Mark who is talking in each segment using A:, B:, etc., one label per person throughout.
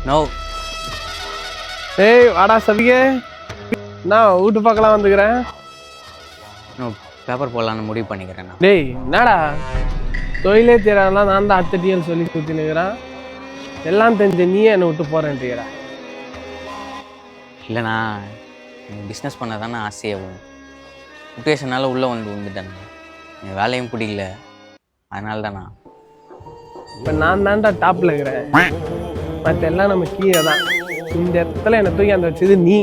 A: No.
B: ஏய் வாடா சபிகே, நான் வீட்டு பக்கலாம் வந்துக்கிறேன்.
A: நோ, பேப்பர் போடலான்னு முடிவு பண்ணிக்கிறேன் நான்.
B: டேய் என்னடா தொழிலே தெரியாதெல்லாம் நான் தான் அத்தட்டியல் சொல்லி சுற்றினுக்கிறேன். எல்லாம் தெரிஞ்ச நீயே என்னை விட்டு போகிறேன்ட்டுக்கிறா.
A: இல்லைண்ணா, எனக்கு பிஸ்னஸ் பண்ண தானே ஆசையாகும். சுச்சுவேஷனால் உள்ளே வந்துட்டேன். எனக்கு வேலையும் பிடிக்கல, அதனால தானா.
B: இப்போ நான் தான்டா டாப்பில் இருக்கிறேன், மற்ற எல்லாம் நம்ம கீழே தான். இந்த இடத்துல என்னை தூக்கி அந்த வச்சது நீ.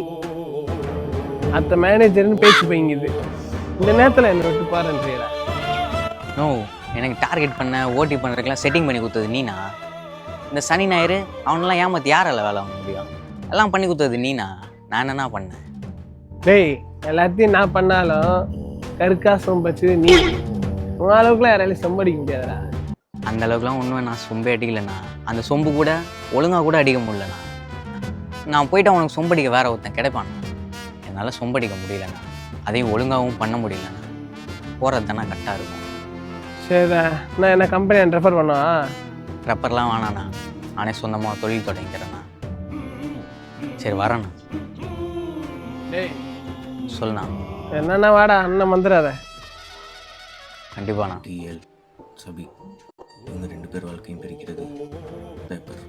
B: அத்த மேனேஜர்னு பேச்சு போய்ங்குது. இந்த நேரத்தில் என்னை விட்டு போகிறேன்ட்டுக்கிறா.
A: நோ, எனக்கு டார்கெட் பண்ண ஓட்டி பண்ணுறதுக்கெல்லாம் செட்டிங் பண்ணி கொடுத்தது நீனா. இந்த சனி ஞாயிறு அவனெல்லாம் ஏமாற்றி யாரால் வேலை வாங்க முடியும்? எல்லாம் பண்ணி கொடுத்தது நீனா. நான் என்ன பண்ணேன்?
B: டேய் எல்லாத்தையும் நான் பண்ணாலும் கருக்கா சொம்பச்சு நீ. உன் அளவுக்குலாம் யாராலையும் சொம்படிக்க முடியாதுடா.
A: அந்த அளவுக்குலாம் ஒன்றும் நான் சொம்பே அடிக்கலைண்ணா. அந்த சொம்பு கூட ஒழுங்காக கூட அடிக்க முடியலண்ணா. நான் போயிட்டு அவனுக்கு சொம்படிக்க வேற ஒருத்தன் கிடைப்பான். என்னால் சொம்படிக்க முடியலண்ணா, அதையும் ஒழுங்காகவும் பண்ண முடியலண்ணா. போகிறது தானே கரெக்டாக இருக்கும்.
B: சரிடா, நான் என்ன கம்பெனி ரெஃபர் பண்ணுவா?
A: ரெப்பர்லாம் வேணாண்ணா, நானே சொந்தமாக தொழில் தொடங்கிக்கிறேண்ணா. சரி வரேண்ணா.
B: டேய்
A: சொல்லுண்ணா.
B: என்னன்னா வாடா, அண்ணன் வந்துடாத.
A: கண்டிப்பாண்ணா.
C: டிஎல் சபி, இவங்க 2 பேர் வாழ்க்கையும் பிரிக்கிறது பேப்பர்.